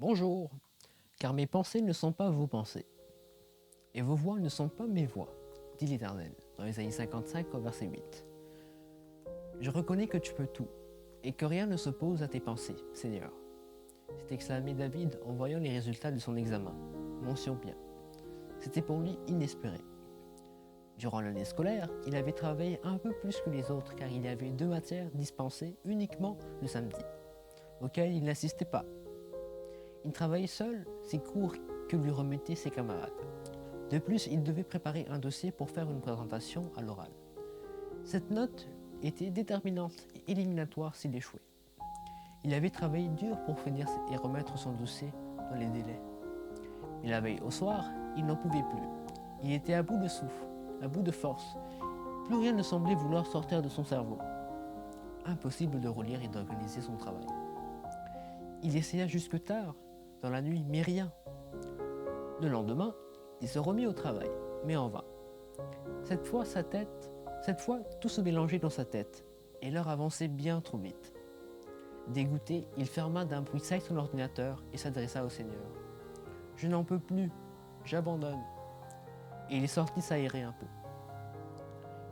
Bonjour, car mes pensées ne sont pas vos pensées, et vos voix ne sont pas mes voix, dit l'Éternel, dans Ésaïe 55 au verset 8. Je reconnais que tu peux tout, et que rien ne s'oppose à tes pensées, Seigneur. S'est exclamé David en voyant les résultats de son examen. Mention bien. C'était pour lui inespéré. Durant l'année scolaire, il avait travaillé un peu plus que les autres car il y avait 2 matières dispensées uniquement le samedi, auxquelles il n'assistait pas. Il travaillait seul ses cours que lui remettaient ses camarades. De plus, il devait préparer un dossier pour faire une présentation à l'oral. Cette note était déterminante et éliminatoire s'il échouait. Il avait travaillé dur pour finir et remettre son dossier dans les délais. Mais la veille au soir, il n'en pouvait plus. Il était à bout de souffle, à bout de force. Plus rien ne semblait vouloir sortir de son cerveau. Impossible de relire et d'organiser son travail. Il essaya jusque tard, dans la nuit, mais rien. Le lendemain, il se remit au travail, mais en vain. Cette fois, tout se mélangeait dans sa tête, et l'heure avançait bien trop vite. Dégoûté, il ferma d'un bruit sec son ordinateur et s'adressa au Seigneur. « Je n'en peux plus, j'abandonne. » Et il est sorti s'aérer un peu.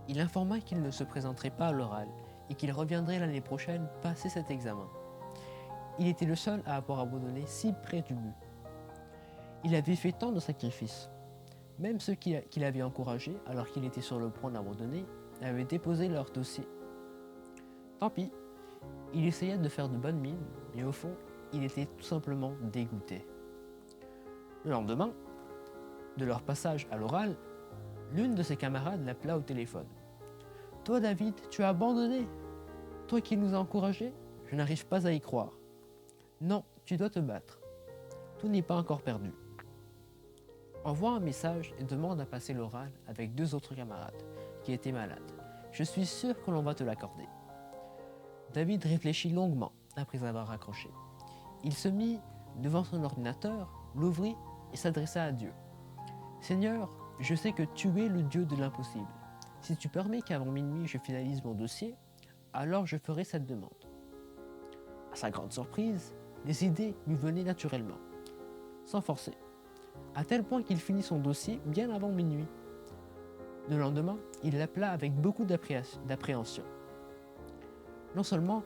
Il informa qu'il ne se présenterait pas à l'oral et qu'il reviendrait l'année prochaine passer cet examen. Il était le seul à avoir abandonné si près du but. Il avait fait tant de sacrifices. Même ceux qu'il avait encouragés, alors qu'il était sur le point d'abandonner, avaient déposé leur dossier. Tant pis, il essayait de faire de bonnes mines, mais au fond, il était tout simplement dégoûté. Le lendemain, de leur passage à l'oral, l'une de ses camarades l'appela au téléphone. « Toi, David, tu as abandonné. Toi qui nous as encouragés, je n'arrive pas à y croire. Non, tu dois te battre. Tout n'est pas encore perdu. » Envoie un message et demande à passer l'oral avec 2 autres camarades qui étaient malades. Je suis sûr que l'on va te l'accorder. David réfléchit longuement après avoir raccroché. Il se mit devant son ordinateur, l'ouvrit et s'adressa à Dieu. « Seigneur, je sais que tu es le Dieu de l'impossible. Si tu permets qu'avant minuit je finalise mon dossier, alors je ferai cette demande. » À sa grande surprise, les idées lui venaient naturellement, sans forcer, à tel point qu'il finit son dossier bien avant minuit. Le lendemain, il l'appela avec beaucoup d'appréhension. Non seulement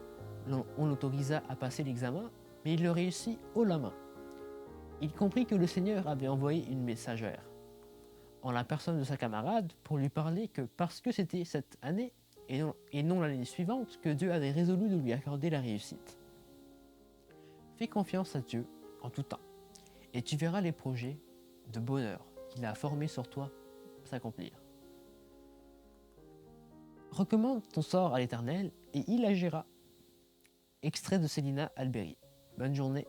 on l'autorisa à passer l'examen, mais il le réussit haut la main. Il comprit que le Seigneur avait envoyé une messagère, en la personne de sa camarade, pour lui parler que parce que c'était cette année, et non l'année suivante, que Dieu avait résolu de lui accorder la réussite. Fais confiance à Dieu en tout temps, et tu verras les projets de bonheur qu'il a formés sur toi s'accomplir. Recommande ton sort à l'Éternel, et il agira. Extrait de Célina Alberi. Bonne journée.